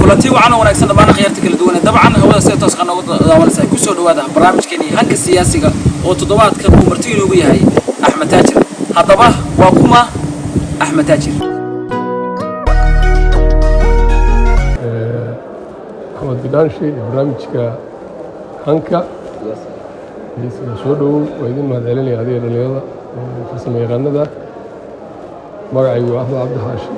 kulantii wacan wanaagsan dhammaan khiyaarta kala duwan dabcan hawada si toos ah uga daawanaysa ku soo dhawaada barnaamijkeeni hanka siyaasiga oo toddobaadkan uu marti inoogu yahay Axmed Taajir haddaba waa kuma Axmed Taajir Axmed Bidaanshe barnaamijka hanka soo dhaw waa idin mahadcelinaya adiga dhalinyarada farsamo yaqaanada magacaygu Axmed Cabdi Xaashi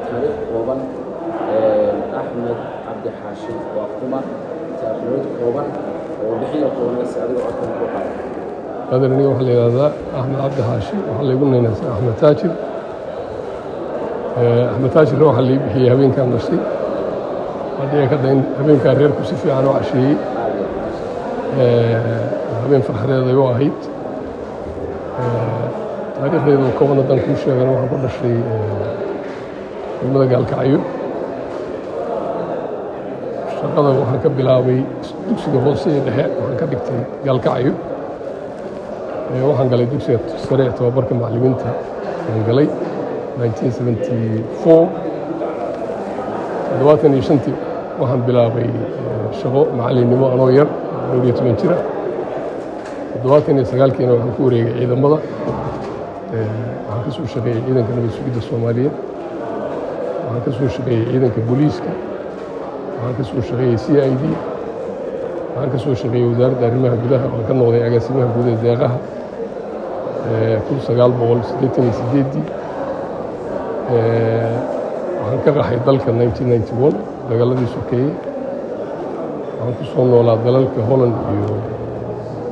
تاريخ كوبان أحمد عبد الحاشي وكما تاريخ كوبان وبحيل كوبان السعودية وأكثر كوبان هذا اللي هو هذا أحمد عبد الحاشي وحلي قلنا الناس أحمد تاجر أحمد تاجر هو اللي هي هبين كان نشتي بعدين كده هبين كان غير كوسيفي عنه عشية هبين فرح هذا واحد تاريخ هذا كوبان ده كل شيء أنا ما أقول شيء المدى قال كعيو شغله waxaan ka bilaabay dugsiga hoose ee dhexe waxaan ka dhigtay galkacyo waxaan galay dugsiga sare ee tababarka macallimiinta aan galay 1974 waxaan bilaabay shaqo macallinimo anoo yar 12 jira 79kiina waxaan ku wareegay ciidamada waxaan ka soo shaqeeyay ciidanka nabad sugidda Soomaaliyeed waxaan ka soo shaqeeyay ciidanka booliiska waxaan ka soo shaqeeyay CID waxaan ka soo shaqeeyay wasaaradda arrimaha gudaha oo ka noqday agaasimaha guud ee deeqaha 1988 waxaan ka qaxay dalka 1991 dagaaladii sokeeyey waxaan ku soo noolaa dalalka Holland iyo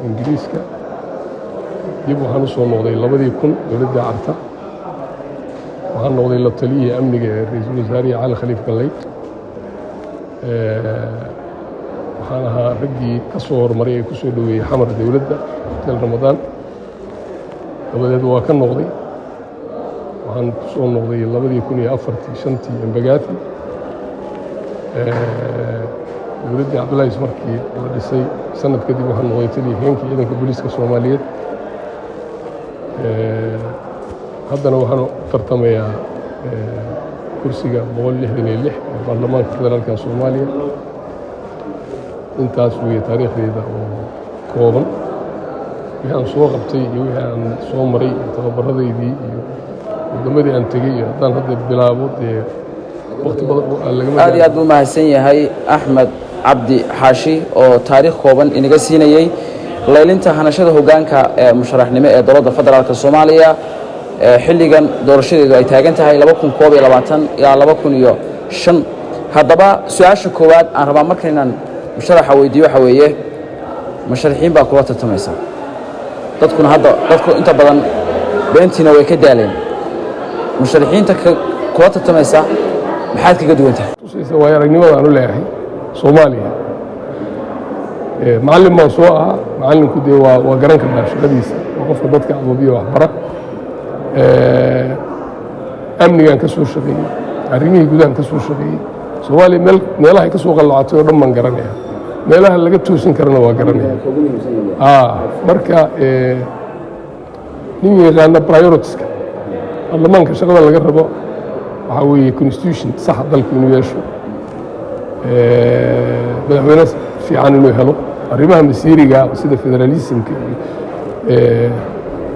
Ingiriiska dib waxaan u soo noqday 2000 dowladda Carta waxaan noqday la taliye amniga ee ra'iisul wasaare Cali Khaliif Galley waxaan ahaa raggii ka soo hormaray ee ku soo dhaweeyay xamar dawladda hotel Ramadaan dabadeed waa ka noqday waxaan ku soo noqday 2004 Embagaati dowladda Cabdullaahi markii la dhisay sanad kadib waxaan noqday taliye-heenka ciidanka booliiska Soomaaliyeed haddana waxaan tartamayaa kursiga 166 ee baarlamaanka federaalka Soomaaliya intaas weeye taariikhdeyda oo kooban wixii aan soo qabtay iyo wixii aan soo maray tababarradeydii iyo waddamadii aan tegey iyo haddaan hadda bilaabo dee waqti badan aad iyo aad buu mahadsan yahay Axmed Cabdi Xaashi oo taariikh kooban inaga siinayay laylinta hanashada hoggaanka ee musharaxnimo ee dowladda federaalka Soomaaliya xilligan doorashadeedu ay taagan tahay 2021 ilaa 2005 haddaba su'aasha koowaad aan rabaa markaan musharaxa weydiiyo waxa weeye musharaxiin baa kula tartamaysa dadku inta badan beentina way ka daaleen musharaxiinta kula tartamaysa maxaad kaga duwan tahay tusaysa waa aragnimada aan u leeyahay Soomaaliya macallin baan soo ahaa macallinku dee waa garan karnaa shaqadiisa qofka dadka abuubiyo waxbara amnigaan ka soo shaqeeyey arrimihii gudahan ka soo shaqeeyey Soomaaliya meelaha ka soo qalloocatay oo dhan baan garanaya meelaha laga toosin karana waa garanaya marka nin yaqaana prioritiska baarlamaanka shaqada laga rabo waxaa weeye constitution saxa dalka inuu yeesho madaxweyne fiican inuu helo arrimaha masiiriga sida federalismka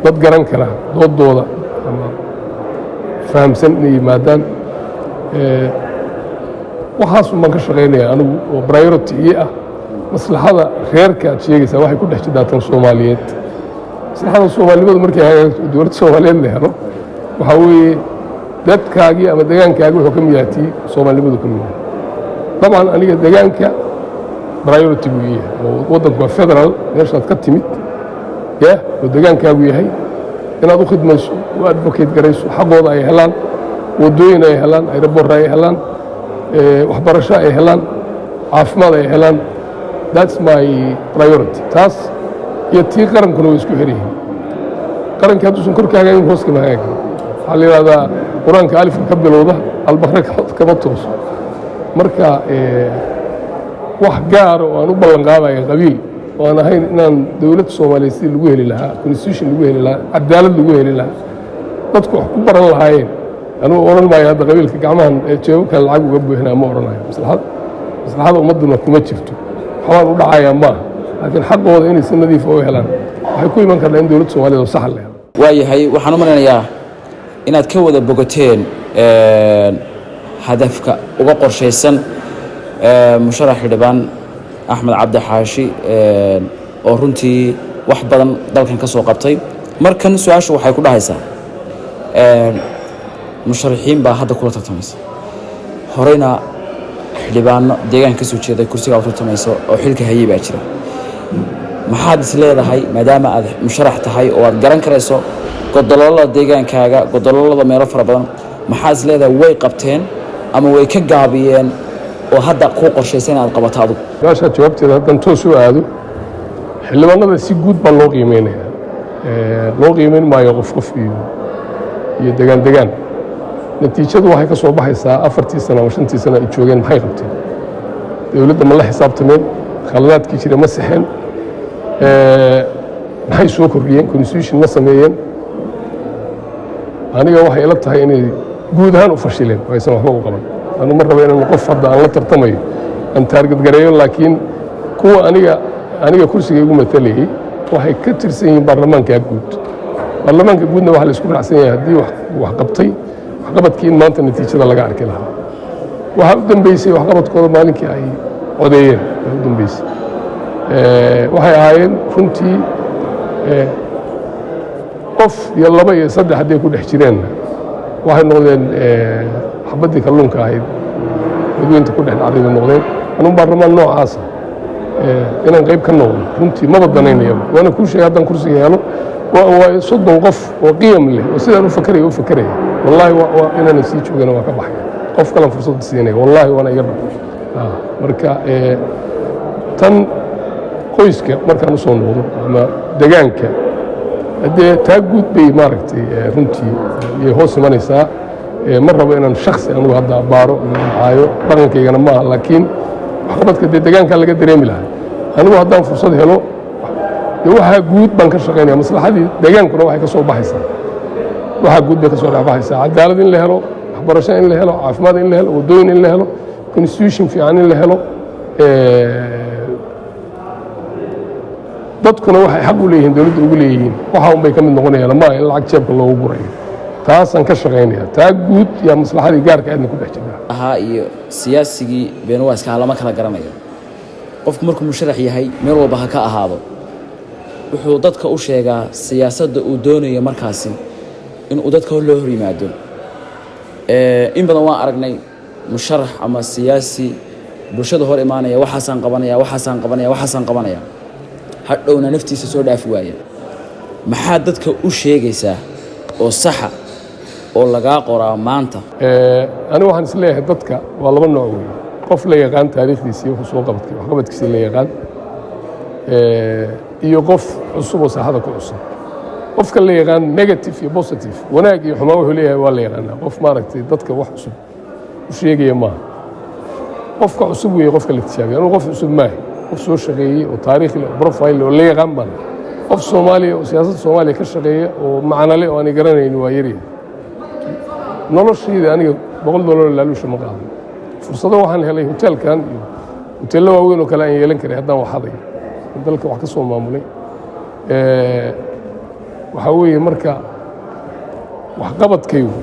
dad garan kara doodooda ama fahamsan inay yimaadaan waxaas baan ka shaqaynaya anigu oo priority ii ah maslaxada reerka aad sheegaysaa waxay ku dhex jidaatan Soomaaliyeed maslaxada Soomaaliyadu markay hagaagto dowladda Soomaaliyeed la helo waxaa weeye dadkaagii ama deegaankaagii wuxuu ka mid yahay Soomaaliyadu ka mid yahay dabcan aniga deegaanka priority buu yahay oo waddanku waa federal meeshaad ka timid oo deegaankaagu yahay inaad u khidmayso oo advocate garayso xaqooda ay helaan wadooyin ay helaan aeroboort ay helaan waxbarasho ay helaan caafimaad ay helaan that's my priority taas iyo tii qarankuna way isku xiryihiin qaranka hadduusan korkaaga in hoos kama hagaagi waxaa la yidhahdaa qur-aanka alifka ka bilowda albaqra kama tooso marka wax gaar oo aan u ballan qaadaya qabiil oo aan ahayn inaan dowladda Soomaaliyeed si lagu heli lahaa constitution lagu heli lahaa cadaalad lagu heli lahaa dadku wax ku baran lahaayeen أنا أورن ما هذا قبيل كجماعة شو كان العجو جنبه هنا ما أورناه مصلحة ومدنا كم شفته حوار ودعاية ما لكن حقه هذا إني السنة دي فوق هلان وحيكون من كان عنده لطف وهذا صح له waayahay waxaan u maleynayaa inaad ka wada bogateen hadafka uga qorshaysan musharax xildhibaan Axmed Cabdi Xaashi oo runtii wax badan dalkan ka soo qabtay markan su'aashu waxay ku dhahaysaa musharaxiin baa hadda kula tartamaysa horeyna xildhibaano deegaan ka soo jeeday kursiga u tartamayso oo xilka hayay baa jira maxaad is leedahay maadaama aad musharax tahay oo aad garan karayso godololada deegaankaaga godololada meelo fara badan maxaad is leedahay way qabteen ama way ka gaabiyeen oo hadda ku qorshaysan aad qabato adigu gaasha jawaabteeda hadan toos u aado xildhibaanada si guud baa loo qiimeynaya loo qiimeyn maayo qof iyo deegaan natiijadu waxay ka soo baxaysaa 4 sano ama 5 sano ay joogeen maxay qabteen dawladda ma la xisaabtameen khaladaadkii jira ma saxeen maxay soo kordhiyeen constitution ma sameeyeen aniga waxay ila tahay inay guud ahaan u fashileen aysan waxba u qaban anu ma rabo inaan qof hadda aan la tartamayo aan target gareeyo laakiin kuwa aniga kursiga igu matalayay waxay ka tirsan yihiin baarlamaanka guudna waxa la isku raacsan yahay haddii wax qabtay waxqabadkii in maanta natiijada laga arki lahaa waxa u dambeysay waxqabadkooda maalinkii ay codeeyeen u dambeysay waxay ahaayeen runtii qof iyo laba iyo saddex hadday ku dhex jireen waxay noqdeen xabaddii kalluunka ahayd dadweynta ku dhex dhacday bay noqdeen anuu baarlamaan noocaasa inaan qayb ka noqdo runtii maba danaynaya waana kuu sheegay haddaan kursiga helo waa 30 qof oo qiyam leh oo sidaan u fakaraya wallaahi waa inaan sii joogana waa ka baxay qof kale fursad siinay wallaahi waana iga dhab marka tan qoyska markaan u soo noqdo ama deegaanka hadee taa guud bay maaragtay runtii iyo hoos imanaysaa ma rabo inaan shakhsi anigu hadda baaro caayo dhaqankaygana maaha laakiin waxqabadka dee deegaanka laga dareemi lahaa anigu haddaan fursad helo dee waxaa guud baan ka shaqaynaya maslaxadii deegaankuna waxay ka soo baxaysaa waxaa guud bay ka soo dhexbaxaysaa cadaalad in la helo waxbarasho in la helo caafimaad in la helo waddooyin in la helo constitution fiican in la helo dadkuna waxay xaq u leeyihiin dawladda ugu leeyihiin waxa un bay ka mid noqonayaan ma in lacag jeebka loogu gurayo taasaan ka shaqaynaya taa guud yaa maslaxadii gaarka aadna ku dhex jirta ahaa iyo siyaasigii beenwaaska lama kala garanayo qofku markuu musharax yahay meel walba ha ka ahaado wuxuu dadka u sheegaa siyaasadda uu doonayo markaasi inuu dadka loo hor yimaado in badan waan aragnay musharax ama siyaasi bulshada hor imaanaya waxaasaan qabanaya hadhowna naftiisa soo dhaafi waaya maxaa dadka u sheegaysaa oo saxa oo laga qoraa maanta anigu waxaan is leeyahay dadka waa laba nooc weey qof la yaqaan taariikhdiisa iyo soo qabadkiisa la yaqaan iyo qof cusub oo saxada ku cusub qofka la yaqaan negative iyo positive wanaag iyo xumaan wuxuu leeyahay waa la yaqaanaa qof maaragtay dadka wax cusub u sheegaya maaha qofka cusub weeye qofka la tijaabiya anigu qof cusub maaha qof soo shaqeeyey oo taariikh leh oo profile oo la yaqaan baan qof Soomaaliya oo siyaasadda Soomaaliya ka shaqeeya oo macna leh oo aan garanayn waa yari noloshayda aniga $100 laaluusha ma qaado fursado waxaan helay hotelkan iyo hoteello waaweyn oo kale aan yeelan karay haddaan wax haday dalka wax ka soo maamulay waxa weeye marka wax qabadkaygu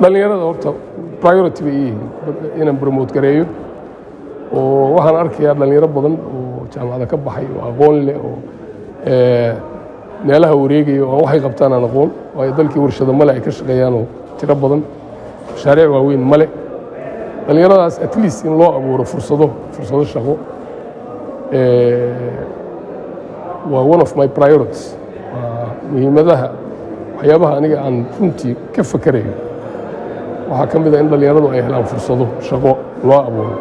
dhalinyarada horta priority bay yihiin inaan promote gareeyo oo waxaan arkayaa dhalinyaro badan oo jaamacada ka baxay oo aqoon leh oo meelaha wareegaya oo waxay qabtaan aan aqoon waayo dalkii warshado male ay ka shaqeeyaan oo tiro badan mashaariic waaweyn male dhalinyaradaas at least in loo abuuro fursado shaqo waa one of my priorities muhiimadaha waxyaabaha aniga aan runtii ka fakarayo waxaa ka mid ah in dhalinyaradu ay helaan fursado shaqo loo abuuro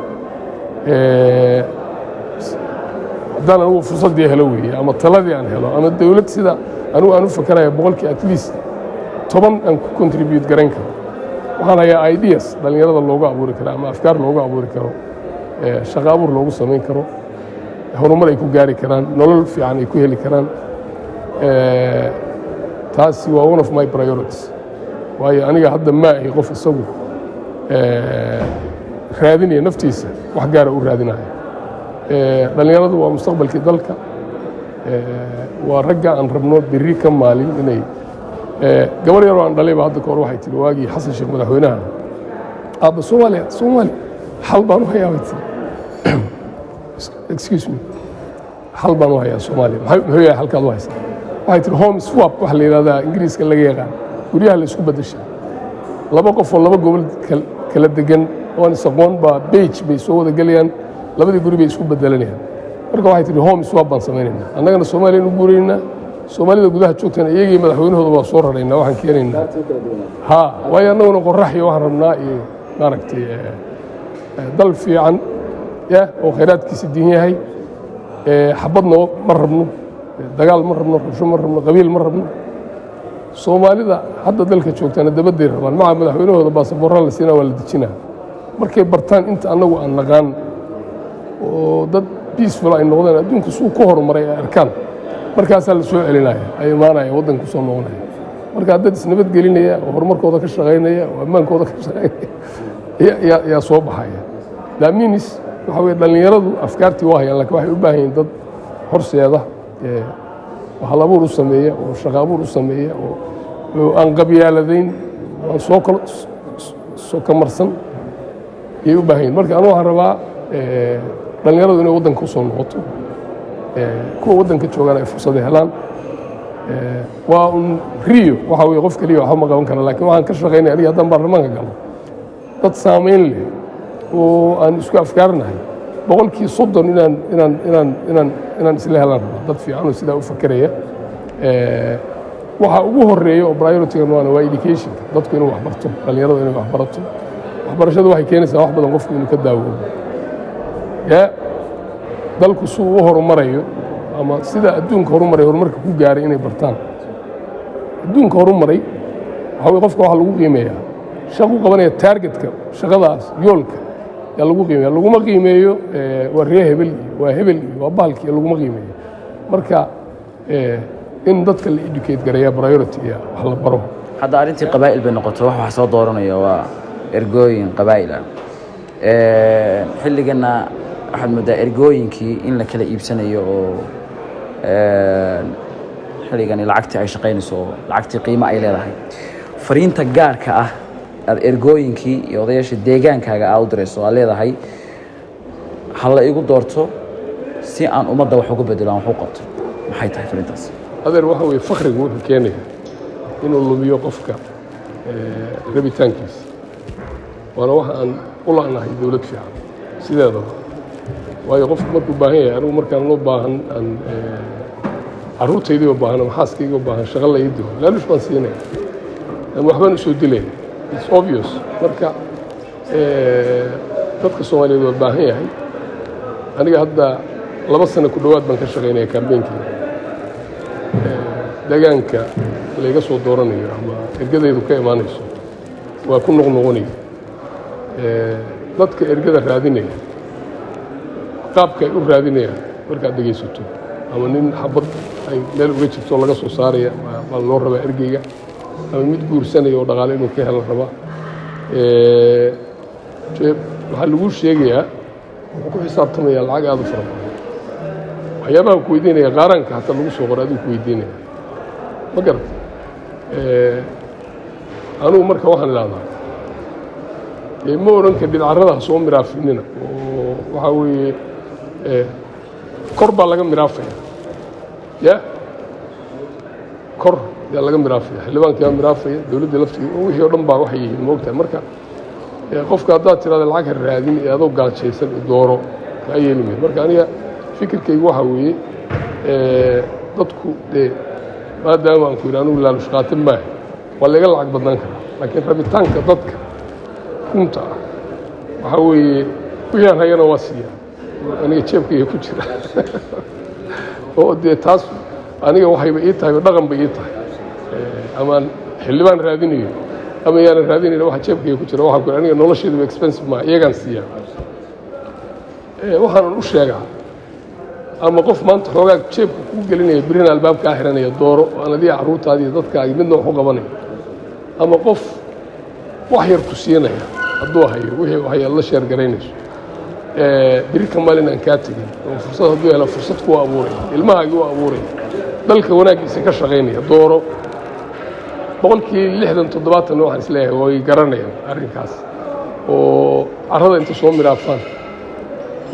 haddaan anugu fursaddii helo weeye ama taladii aan helo ama dawlad sida anugu aan u fakaraya boqolkii at least 10 aan ku contribute garayn karo waxaan hayaa ideas dhalinyarada loogu abuuri karo ama afkaar loogu abuuri karo shaqo abuur loogu samayn karo horumar ay ku gaari karaan nolol fiican ay ku heli karaan taasi waa one of my priorities waayo aniga hadda ma ahi qof isagu raadinaya naftiisa wax gaara u raadinaya dhalinyaradu waa mustaqbalkii dalka waa ragga aan rabno berri ka maalin inay gabar yaroo aan dhalayba hadda kahor waxay tiri waagii xasan sheekh madaxweynaha aabba soomaaliya xal baan u hayaa bay tiri excuse me xal baan u hayaa soomaaliya muxuu yahay halkaad u haysaa waxay tiri home swap waxa la yidhahdaa ingiriiska laga yaqaan guryaha la isku beddeshaa laba qof oo laba gobol kala degan oon isaqoon baa beige bay soo wada gelayaan labadii guri bay isku bedelanayaan marka waxay tihi home swap baan samaynaynaa annagana soomaaliya inu guuraynaa soomaalida gudaha joogtana iyagii madaxweynahooda waa soo raraynaa waxaan keenaynaa ha waayo annaguna qorax iyo waxaan rabnaa iyo maaragtay dal fiican oo khayraadkiisa diin yahay xabadna ma rabno dagaal ma rabno rabsho ma rabno qabiil ma rabno soomaalida hadda dalka joogtana dabadday rabaan maca madaxweynahooda baasaboorra la siinaa waa la dejinaa markay bartaan inta annagu aan naqaan oo dad peaceful ay noqdeen adduunka suu ku horumaray ay arkaan markaasaa la soo celinaya ay imaanaya waddanka ku soo noqonaya markaa dad isnabadgelinaya oo horumarkooda ka shaqaynaya oo ammaankooda ka shaqaynaya yaa soo baxaya laaminis waxa weye dhallinyaradu afkaartii waa hayaan lakin waxay u baahan yihin dad horseeda hal abuur u sameeya oo shaqo abuur u sameeya oo aan qabyaaladayn aan soo kamarsan ayay u baahan yihin marka anu waxaan rabaa dhallinyaradu inay waddanka u soo noqoto kuwa waddanka joogaan ay fursada helaan waa un riyo waxa weye qof keliya waxba ma qaban kara lakin waxaan ka shaqaynaya aniga haddaan baarlamaanka galo dad saamayn leh oo aan isku afkaarnahay boqolkii 30 inaan isla helaan rabaa dad fiican oo sidaa u fakeraya waxa ugu horeeya oo priority-gan waa educationka dadku inuu wax barto dhallinyaradu inay wax barato waxbarashadu waxay keenaysaa wax badan qofku inuu ka daawoobo dalku suu u horumarayo ama sida adduunka horumaray horumarka ku gaaray inay bartaan adduunka horumaray waxa weye qofka waxa lagu qiimeeyaa shaqo qabanaya targetka shaqadaas yoolka yaa lagu qiimeeya laguma qiimeeyo waa ree hebel waa hebel waa bahalkii laguma qiimeeyo marka in dadka la educate gareeya priority wax la baro hadda arrintii qabaa'il bay noqoto wax soo dooranaya waa ergooyin qabaa'il ah xilligana waxaad moodaa ergooyinkii in la kala iibsanayo oo xilligani lacagtii ay shaqaynayso oo lacagtii qiimo ay leedahay fariinta gaarka ah aad ergooyinkii iyo odayaasha deegaankaaga aa u dirayso aad leedahay ha la igu doorto si aan ummadda wax uga bedelo aan wax u qabto maxay tahay fariintaas adeer waxa weye fakrigu wuxuu keenaya inuu lumiyo qofka rabitaankiisa waana waxa aan u la'nahay dowlad fiican sideedaba waayo qofku markuu baahan yahay anigu markaan loo baahan aan carruurtaydii oo baahan ama xaaskaygii oo baahan shaqo la ii diro laalush baan siinaya ama waxbaan u soo dilaya it's obvious marka dadka soomaaliyeed waa baahan yahay aniga hadda 2 sano ku dhowaad baan ka shaqaynaya kaambeynkii deegaanka layga soo dooranayo ama ergadaydu ka imaanayso waa ku noqnoqonaya dadka ergada raadinaya qaabka ay u raadinayaan markaad dhegaysato ama nin xabad ay meel uga jirto laga soo saaraya baa loo rabaa ergeyga ama mid guursanaya oo dhaqaale inuu ka helo rabaa waxaa lagu sheegayaa wuxuu ku xisaabtamaya lacag aad u fara badan waxyaabaha ku weydiinaya qaaraanka hataa lagu soo qoro adigu ku weydiinaya ma garata anugu marka waxaan idhahdaa ma odhan kadib carradaha soo miraafinina oo waxaa weeye kor baa laga miraafaya kor yaa laga miraafaya xildhibaanka yaa miraafaya dowladda laftiga wixii o dhan baa waxay yihiin moogtahay marka qofka haddaad tirahda lacag ha raadin ee adoo gaajaysan dooro kaa yeeli mayo marka aniga fikirkaygu waxaa weeye dadku dee maadaama aan ku yidhi anugu laalush qaatin maaha waa laga lacag badnaan karaa laakiin rabitaanka dadka runta ah waxaa weeye wixii aan hayana waa siiya aniga jeebkayga ku jira oo dee taas aniga waxayba ii tahay dhaqan bay ii tahay amaan xildhibaan raadinayo ama yaanan raadinayn waxa jeebkayga ku jira waxaan ku aniga nolosheedu expensive maa iyagaan siiya waxaanan u sheegaa ama qof maanta xoogaa jeebka kuu gelinaya birina albaabkaa xiranaya dooro aan adiga carruurtaadii dadkaagi midna wax u qabanayo ama qof wax yar ku siinaya hadduu hayo wixii waxyaal la sheer garaynayso biri ka maalin aan kaa tegin oo fursad hadduu helo fursad ku abuuraya ilmahaagi u abuuraya dalka wanaaggiisa ka shaqaynaya dooro boqolkii 60-70 waxaan isleeyahay way garanayaan arrinkaas oo carrada inta soo midhaafaan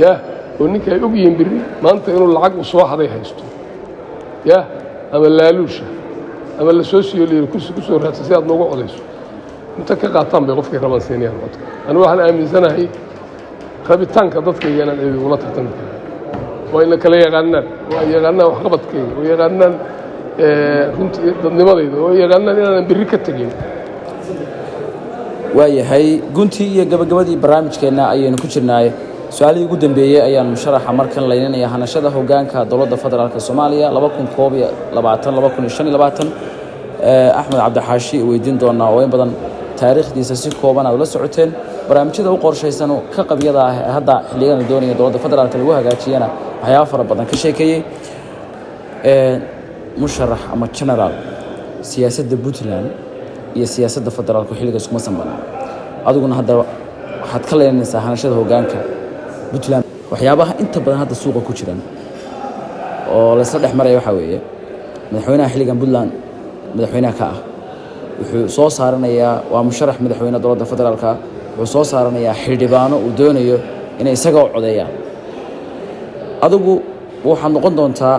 yah oo ninka ay og yihiin biri maanta inuu lacag u soo haday haysto yah ama laaluusha ama la soo siiyo liir kursi ku soo raadsan si aad noogu codayso inta ka qaataan bay qofkii rabaan siinayaan codka anigu waxaan aaminsanahay rabitaanka dadkayga inaan cidi ula tartami karin waa ina kala yaqaanaan waa yaqaanaan waxqabadkayga oo yaqaanaan runtii dadnimadayda oo yaqaanaan inaanan biri ka tegin waayahay guntii iyo gabagabadii barnaamijkeenna ayaynu ku jirnaay su-aalihii ugu dambeeyey ayaan musharaxa markan laynanaya hanashada hoggaanka dowladda federaalk soomaaliya 2012-2025 axmed cabdixaashi weydiin doonaa oo in badan taariikhdiisa si kooban aad ula socoteen barnaamijyada u qorshaysan ka qabyada ah ee hadda xilligan la doonaya dowladda federaalk lagu hagaajiyana waxyaaba fara badan ka sheekeeyey musharax ama generaal siyaasadda puntland iyo siyaasadda federaalku xilliga iskuma sanbanaan adiguna hadda waxaad ka leenaysaa hanashada hoggaanka puntland waxyaabaha inta badan hadda suuqa ku jiran oo laysla dhex maraya waxaa weeye madaxweynaha xilligan puntland madaxweynaha ka ah wuxuu soo saaranayaa waa musharax madaxweyne dowladda federaalka wuxuu soo saaranayaa xildhibaano uu doonayo inay isaga u codeeyaan adigu waxaad noqon doontaa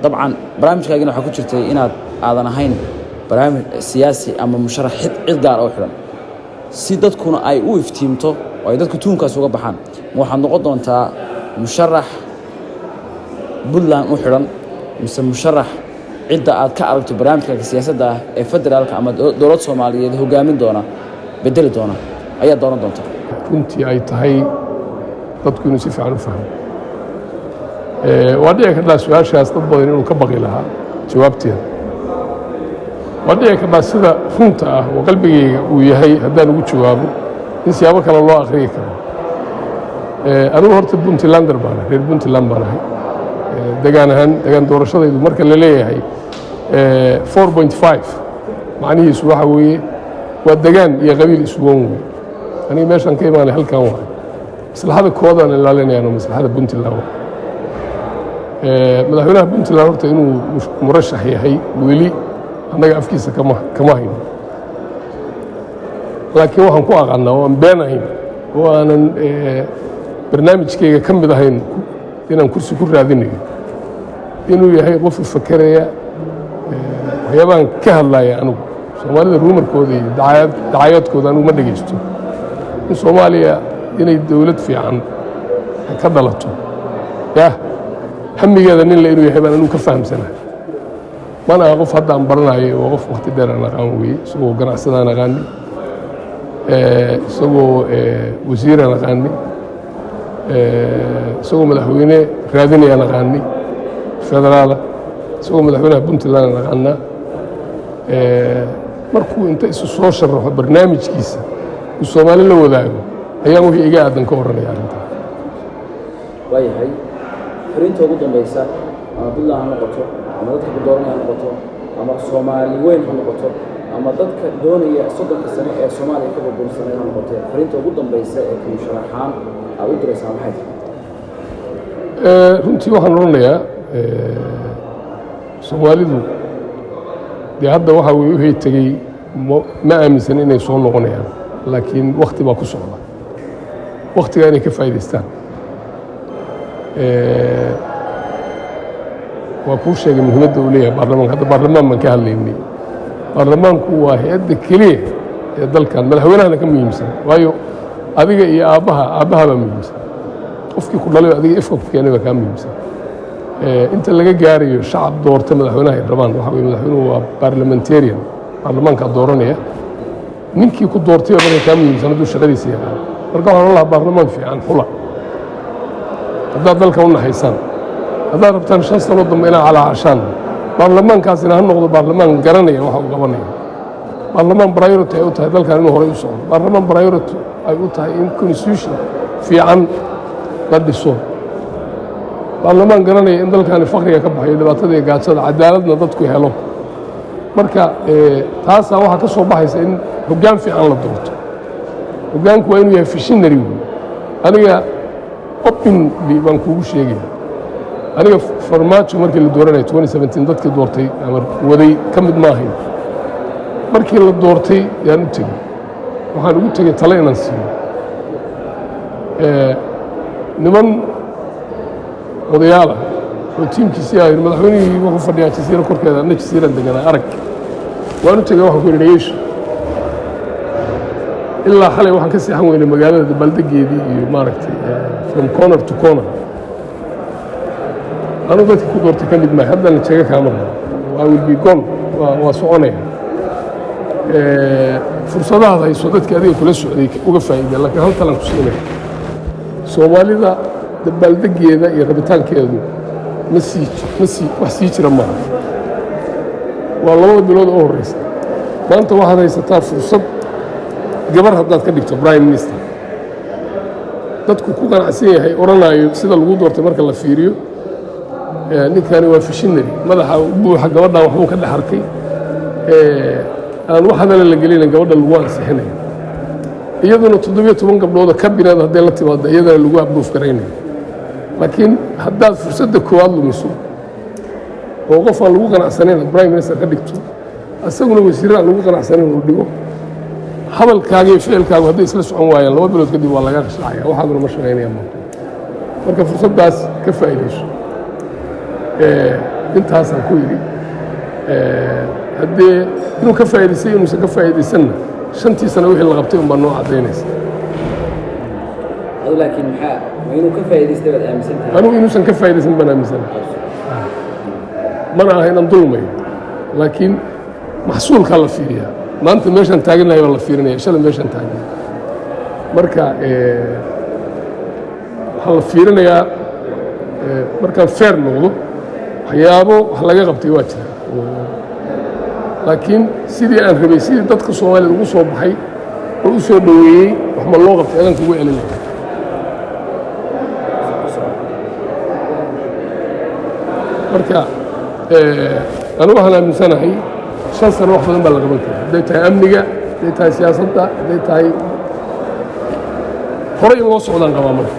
dabcan barnaamijkaagina waxaa ku jirtay inaad aadan ahayn barnaamij siyaasi ama musharax cid gaar oo xidhan si dadkuna ay u iftiimto oo ay dadku tuunkaas uga baxaan waxaad noqon doontaa musharax puntland u xidhan mise musharax cidda aad ka aragto barnaamijka siyaasadda ah ee federaalka ama dowlad soomaaliyeed hogaamin doona bedeli doona ayaa dooran doonta runtii ay tahay dadku inuu si fiican u fahmo waa dhici kartaa su-aashaas dad badan inuu ka baqi lahaa jawaabteeda waa dhici kartaa sida runta ah oo qalbigayga uu yahay haddaan ugu jawaabo in siyaabo kale loo akhriyi karo anigu horta puntlander baan reer puntland baan ahay degaan ahaan degaan doorashadaydu marka la leeyahay 4.5 macnihiisu waxa weeye waa degaan iyo qabiil isuwan wey aniga meeshaan ka imaanay halkan waay maslaxada koodaan ilaalinayaan oo maslaxada puntland madaxweynaha puntland horta inuu murashax yahay weli annaga afkiisa kama hayno laakiin waxaan ku aqaanaa oo aan been ahayn oo aanan barnaamijkayga ka mid ahayn inaan kursi ku raadinayo inuu yahay qof u fakeraya waxyaabaan ka hadlaya anugu soomaalida ruumarkooda iyo dacayaadkooda anugu ma dhegaysto in soomaaliya inay dowlad fiican ka dhalato yah hamigeeda nin le inuu yahay baan anugu ka fahamsanahay mana aha qof hadda aan baranayo waa qof wakti dheer aan aqaan weye isagoo ganacsadaan aqaani isagoo wasiiraan aqaani isagoo madaxweyne raadinayaan aqaani federaala isagoo madaxweynaha puntland aan aqaanaa markuu inta isu soo sharaxo barnaamijkiisa uu soomaali la wadaago ayaan wixii iga aadan ka oranaya arrintaa waayahay fariinta ugu dambaysa ama puntland ha noqoto ama dadka ku dooranaya ha noqoto ama soomaali weyn ha noqoto ama dadka doonaya 30 sano ee soomaaliya ka burbursanay ha noqotee fariinta ugu dambaysa ee ka musharaxaan aad u diraysaa maxay tahay runtii waxaan oranayaa soomaalidu dee hadda waxa weye wixii tegey ma aaminsan inay soo noqonayaan laakiin wakti baa ku socda waktigaa inay ka faa'idaystaan waa kuu sheegay muhiimadda uu leeyahay baarlamaanka hadda baarlamaan baan ka hadlaynay baarlamaanku waa hay-adda keliya ee dalkan madaxweynahana ka muhiimsan waayo adiga iyo aabbaha baa muhiimsan qofkii ku dhalay adiga ifka ku keenay baa kaa muhiimsan inta laga gaarayo shacab doorta madaxweynaha ay rabaan waxa weye madaxweynuhu waa parliamentarian baarlamaankaa dooranaya ninkii ku doortay marka kaa muhiimsan hadduu shaqadiisa yaqaan marka waxaan olahaa baarlamaan fiican xula haddaad dalka u naxaysaan haddaad rabtaan 5 sano dambe inaad calaacashaan baarlamaankaasina ha noqdo baarlamaan garanaya waxa uu qabanaya baarlamaan priority ay u tahay dalkan inuu horey u socdo baarlamaan priority ay u tahay in constitution fiican la dhiso baarlamaan garanaya in dalkani faqriga ka baxayo dhibaatada iyo gaajada cadaaladna dadku helo marka taasaa waxaa ka soo baxaysa in hoggaan fiican la doorto hoggaanku waa inuu yahay visionary aniga openly baan kuugu sheegaya aniga farmaajo markii la dooranaya 2017 dadkii doortay ama waday ka mid ma ahayn markii la doortay yaan u tegey waxaan ugu tegey tale inaan siiyo niman odayaala oo tiimkiisii ahayd madaxweynihii wuxuu fadhiyaa jasiiro korkeeda anna jasiiran deganaa arag waan u tegey waxaan ku yidhi dhageysho ilaa xalay waxaan ka seexan weynay magaalada dabaaldegeedii iyo maaragtay from corner to corner anuu dadkii ku doortay ka mid maahay haddana jeega kaa marna I will be gone waa soconaya fursadahaad hayso dadkii adiga kula socday uga faa'iideen laakiin hal talan ku siinaya soomaalida dabaaldegeeda iyo rabitaankeedu wax sii jira maaha waa 2 bilood oo horeysa maanta waxaad haysataa fursad gabar haddaad ka dhigto prime minister dadku ku ganacsan yahay oranayo sida lagu doortay marka la fiiriyo ninkani waa visionary madaxa buuxa gabadhan waxbuu ka dhex arkay aan wax hadal la gelin gabadha lagu ansixinayo iyaduna 17 gabdhood ka bineed haday la timaado iyadana lagu abruuf gareynayo laakiin haddaad fursadda koowaad lumiso oo qof aan lagu ganacsanayn prime minister ka dhigto asaguna wasiirada lagu ganacsanayn uu dhigo hadalkaaga iyo ficilkaagu hadday isla socon waayaan 2 bilood kadib waa laga qashacaya waxaaduna ma shaqaynaya marka fursaddaas ka faa'iidayso intaasaan ku yidhi haddee inuu ka faa'iidaysay inuusan ka faa'iidaysanna 5 sano wixii la qabtay unbaa noo caddaynaysa laakiin maxaa inuu ka faa'iidaystay baad aaminsantahay anugu inuusan ka faa'iidaysan baan aaminsanahay mana aha inaan dulmayo laakiin maxsuulkaa la fiiriyaa maanta meeshaan taaganahay baa la fiirinaya shalay meeshaan taaganahay marka waxaa la fiirinayaa markaan fair noqdo waxyaabo wax laga qabtay waa jira laakiin sidii aan rabay sidii dadka soomaalida ugu soo baxay oo u soo dhoweeyey wax ma loo qabtay adanka ugu celinaya marka anigu waxaan aaminsanahay 5 sano wax badan baa la qaban karaa hadday tahay amniga hadday tahay siyaasadda hadday tahay horay in loo socdaan qabaa marka